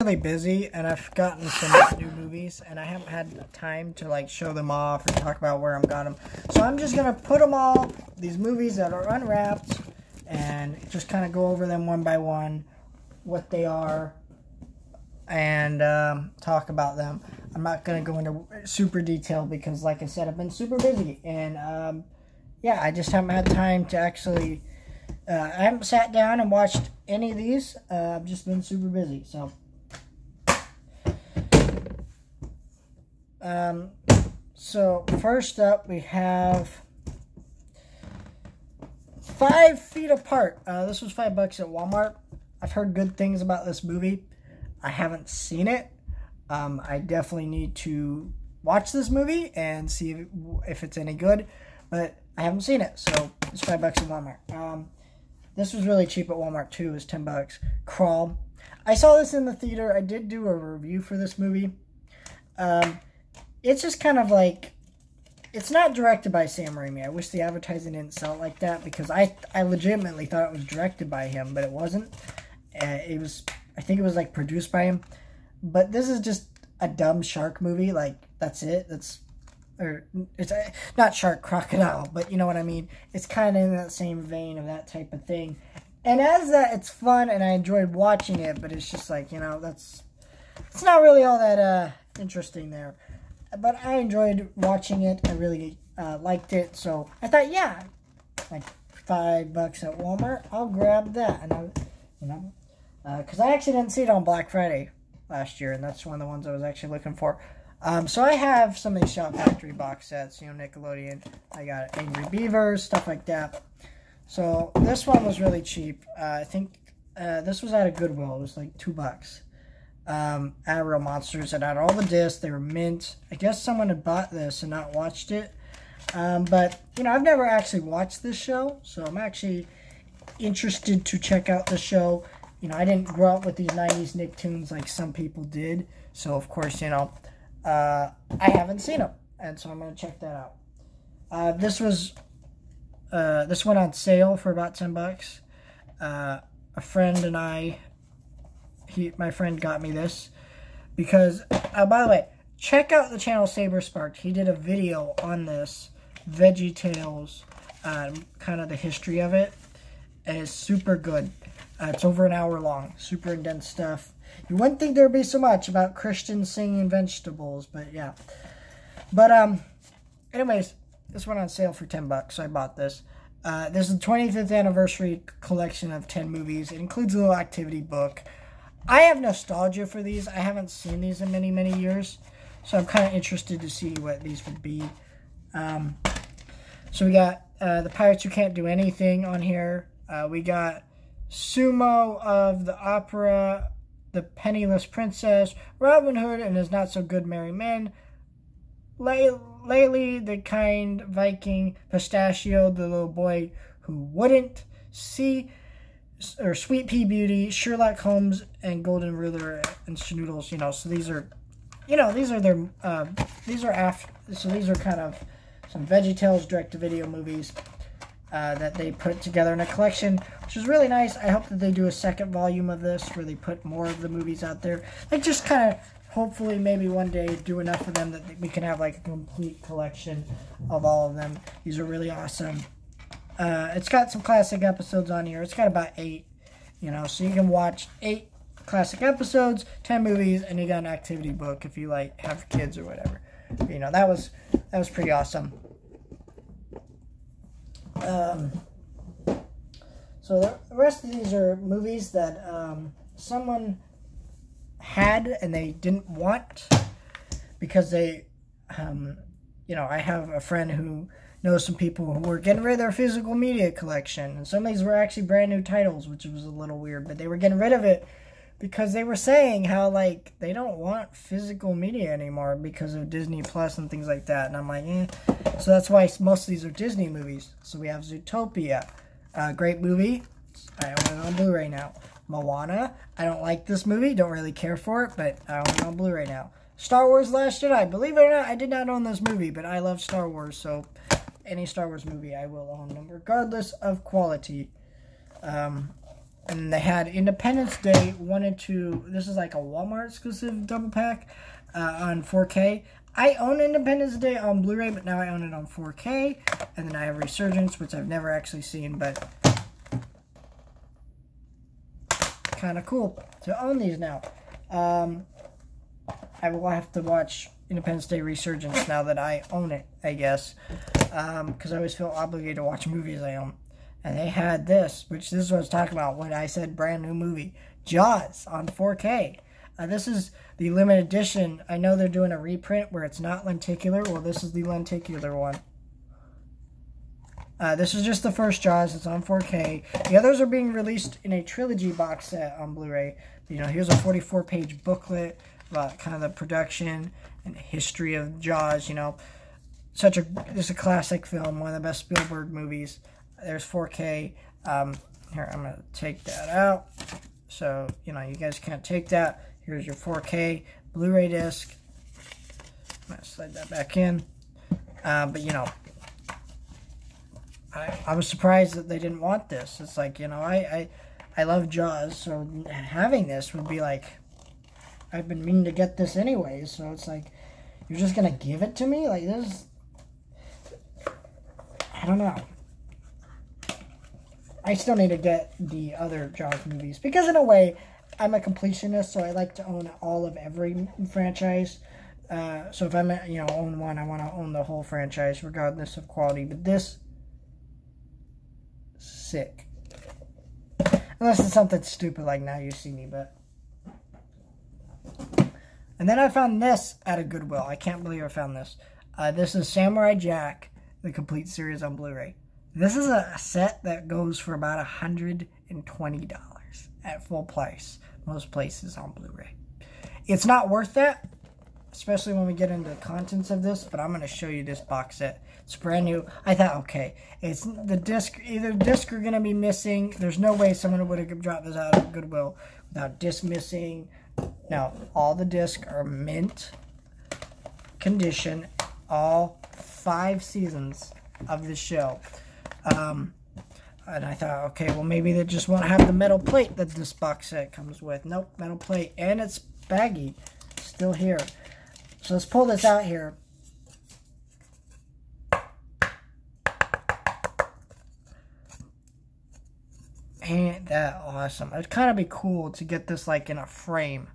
Really busy, and I've gotten some new movies, and I haven't had time to like show them off or talk about where I've got them. So I'm just gonna put them all, these movies that are unwrapped, and just kind of go over them one by one, what they are, and talk about them. I'm not gonna go into super detail because, like I said, I've been super busy, and yeah, I just haven't had time to actually. I haven't sat down and watched any of these. I've just been super busy, so. So first up we have 5 Feet Apart. This was $5 at Walmart. I've heard good things about this movie. I haven't seen it. I definitely need to watch this movie and see if it's any good, but I haven't seen it, so it's $5 at Walmart. This was really cheap at Walmart too. It was $10. Crawl. I saw this in the theater. I did do a review for this movie. It's just kind of like, it's not directed by Sam Raimi. I wish the advertising didn't sell it like that, because I legitimately thought it was directed by him, but it wasn't. It was, I think it was like produced by him. But this is just a dumb shark movie. Like, that's it. It's not shark, crocodile, but you know what I mean. It's kind of in that same vein of that type of thing. And as that, it's fun, and I enjoyed watching it, but it's just like, you know, it's not really all that interesting there. But I enjoyed watching it. I really liked it. So I thought, yeah, like $5 at Walmart, I'll grab that. And because I actually didn't see it on Black Friday last year, and that's one of the ones I was actually looking for. So I have some of these Shout Factory box sets, you know, Nickelodeon. I got Angry Beavers, stuff like that. So this one was really cheap. I think this was at a Goodwill. It was like $2. At Real Monsters. It had all the discs. They were mint. I guess someone had bought this and not watched it. But, you know, I've never actually watched this show, so I'm actually interested to check out the show. You know, I didn't grow up with these 90s Nicktoons like some people did. So, of course, you know, I haven't seen them. And so I'm going to check that out. This went on sale for about $10. A friend and I... my friend got me this because, by the way, check out the channel Saber Sparked. He did a video on this, Veggie Tales, kind of the history of it. And it's super good. It's over an hour long. Super intense stuff. You wouldn't think there would be so much about Christians singing vegetables, but yeah. But, anyways, this went on sale for $10, so I bought this. This is the 25th anniversary collection of 10 movies. It includes a little activity book. I have nostalgia for these. I haven't seen these in many, many years. So I'm kind of interested to see what these would be. So we got the Pirates Who Can't Do Anything on here. We got Sumo of the Opera, The Penniless Princess, Robin Hood and His Not So Good Merry Men, Lately the Kind Viking, Pistachio, the Little Boy Who Wouldn't, Sweet Pea Beauty, Sherlock Holmes, and Golden Ruler and Schnoodles. You know, so these are, you know, these are kind of some VeggieTales direct-to-video movies that they put together in a collection, which is really nice. I hope that they do a second volume of this where they put more of the movies out there. Like, just kind of, hopefully, maybe one day do enough of them that we can have like a complete collection of all of them. These are really awesome. It's got some classic episodes on here. It's got about 8, you know, so you can watch 8 classic episodes, 10 movies, and you got an activity book if you like have kids or whatever. But, you know, that was pretty awesome. So the rest of these are movies that someone had and they didn't want because they, you know, I have a friend who knows some people who were getting rid of their physical media collection. And some of these were actually brand new titles, which was a little weird. But they were getting rid of it because they were saying how, like, they don't want physical media anymore because of Disney Plus and things like that. And I'm like, eh. So that's why most of these are Disney movies. So we have Zootopia. Great movie. I own it on Blu-ray now. Moana. I don't like this movie. Don't really care for it, but I own it on Blu-ray now. Star Wars Last Jedi. Believe it or not, I did not own this movie, but I love Star Wars, so any Star Wars movie I will own them, regardless of quality. And they had Independence Day 1 and 2. This is like a Walmart exclusive double pack on 4K. I own Independence Day on Blu-ray, but now I own it on 4K. And then I have Resurgence, which I've never actually seen, but kind of cool to own these now. I will have to watch Independence Day Resurgence now that I own it, I guess. Because I always feel obligated to watch movies I own. And they had this, which this is what I was talking about when I said brand new movie. Jaws on 4K. This is the limited edition. I know they're doing a reprint where it's not lenticular. Well, this is the lenticular one. This is just the first Jaws. It's on 4K. The others are being released in a trilogy box set on Blu-ray. You know, here's a 44-page booklet about kind of the production and history of Jaws. You know, this is a classic film, one of the best Spielberg movies. There's 4K. Here, I'm going to take that out. So, you know, you guys can't take that. Here's your 4K Blu-ray disc. I'm going to slide that back in. But, you know, I was surprised that they didn't want this. It's like, you know, I love Jaws, so having this would be like, I've been meaning to get this anyways, so it's like, you're just going to give it to me? Like, this, I don't know. I still need to get the other Jaws movies, because in a way, I'm a completionist, so I like to own all of every franchise. So if I'm, you know, own one, I want to own the whole franchise, regardless of quality. But this, sick. Unless it's something stupid like Now You See Me, but. And then I found this at a Goodwill. I can't believe I found this. This is Samurai Jack, the complete series on Blu-ray. This is a set that goes for about $120 at full price. Most places on Blu-ray. It's not worth that, especially when we get into the contents of this, but I'm going to show you this box set. It's brand new. I thought, okay, it's the disc, either disc are going to be missing. There's no way someone would have dropped this out of Goodwill without disc missing. Now, all the discs are mint condition, all 5 seasons of the show. And I thought, okay, well, maybe they just won't have the metal plate that this box set comes with. Nope, metal plate. And it's baggy. Still here. So let's pull this out here. Ain't that awesome? It'd kind of be cool to get this, like, in a frame.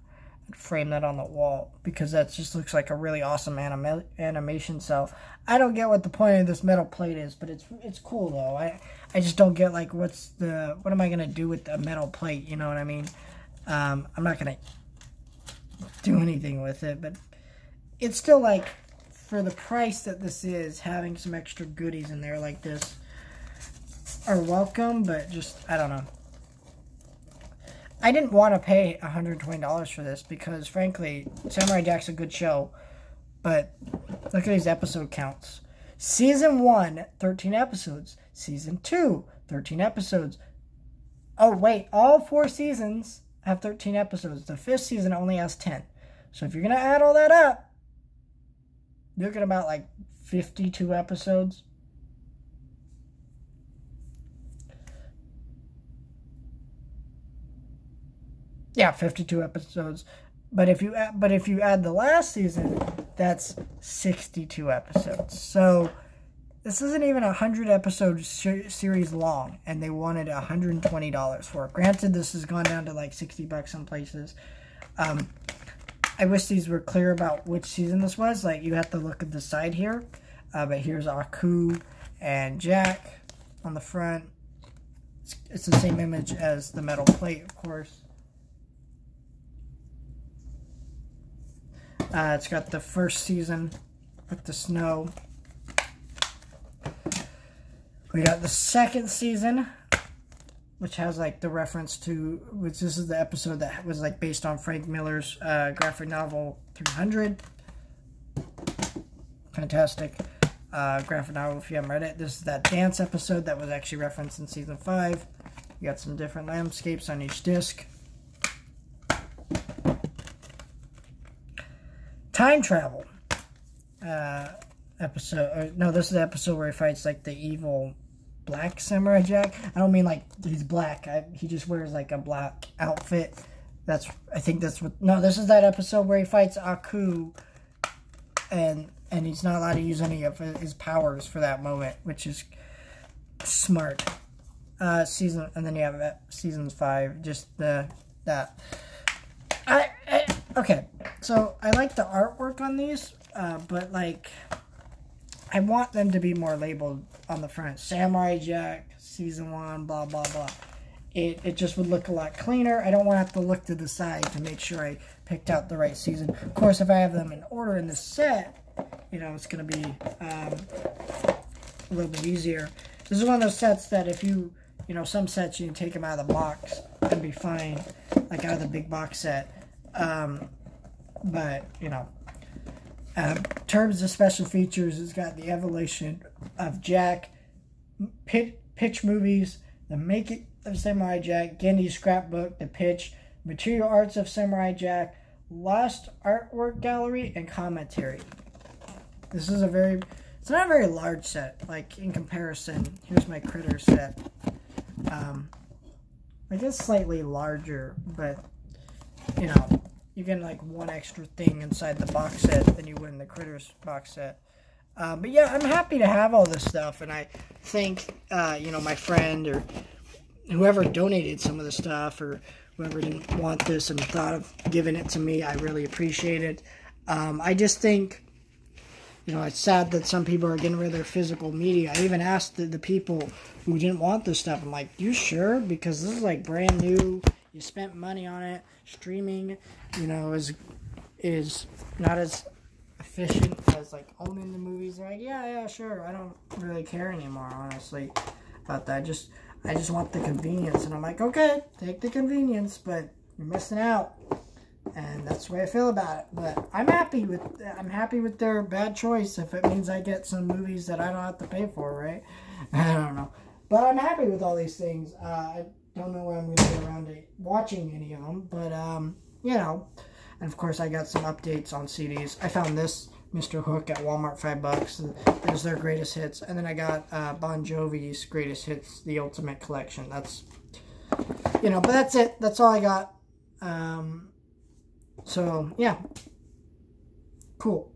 Frame that on the wall, because that just looks like a really awesome animation cell. I don't get what the point of this metal plate is, but it's cool though. I just don't get, like, what am I gonna do with the metal plate, you know what I mean? I'm not gonna do anything with it, but it's still, like, for the price that this is, having some extra goodies in there like this are welcome, but just, I don't know. I didn't want to pay $120 for this because, frankly, Samurai Jack's a good show. But look at these episode counts. Season 1, 13 episodes. Season 2, 13 episodes. Oh, wait. All 4 seasons have 13 episodes. The 5th season only has 10. So if you're going to add all that up, you're looking about, like, 52 episodes. Yeah, 52 episodes. But if you add the last season, that's 62 episodes. So this isn't even a 100-episode series long, and they wanted $120 for it. Granted, this has gone down to like $60 some places. I wish these were clear about which season this was. Like, you have to look at the side here. But here's Aku and Jack on the front. It's the same image as the metal plate, of course. It's got the first season with the snow. We got the second season, which has, like, the reference to, which this is the episode that was, like, based on Frank Miller's graphic novel 300. Fantastic graphic novel if you haven't read it. This is that dance episode that was actually referenced in season 5. You got some different landscapes on each disc. Time travel episode. No, this is the episode where he fights, like, the evil black Samurai Jack. I don't mean like he's black. He just wears like a black outfit. I think that's what. No, this is that episode where he fights Aku, and he's not allowed to use any of his powers for that moment, which is smart. And then you have seasons 5. Just that. Okay, so I like the artwork on these, but like, I want them to be more labeled on the front. Samurai Jack, season 1, blah blah blah. It just would look a lot cleaner. I don't want to have to look to the side to make sure I picked out the right season. Of course, if I have them in order in the set, you know, it's going to be a little bit easier. This is one of those sets that if you know, some sets you can take them out of the box and be fine, like out of the big box set. But, you know, in terms of special features, it's got the evolution of Jack, pitch movies, the making of Samurai Jack, Gendy's scrapbook, the pitch, material arts of Samurai Jack, lost artwork gallery, and commentary. This is it's not a very large set, like in comparison. Here's my Critter set. I guess slightly larger, but you know, you get like one extra thing inside the box set than you would in the Critters box set. But yeah, I'm happy to have all this stuff, and I thank you know, my friend or whoever donated some of the stuff, or whoever didn't want this and thought of giving it to me. I really appreciate it. I just think, you know, it's sad that some people are getting rid of their physical media. I even asked the people who didn't want this stuff, I'm like, you sure? Because this is like brand new. You spent money on it. Streaming, you know, is not as efficient as like owning the movies. They're like, yeah, sure. I don't really care anymore, honestly, about that. I just want the convenience. And I'm like, okay, take the convenience, but you're missing out. And that's the way I feel about it. But I'm happy with their bad choice if it means I get some movies that I don't have to pay for, right? I don't know. But I'm happy with all these things. I don't know when I'm going to get around to watching any of them. But, you know. And, of course, I got some updates on CDs. I found this Mr. Hook at Walmart, $5. There's their greatest hits. And then I got Bon Jovi's greatest hits, the Ultimate Collection. That's, you know, but that's it. That's all I got. So, yeah. Cool.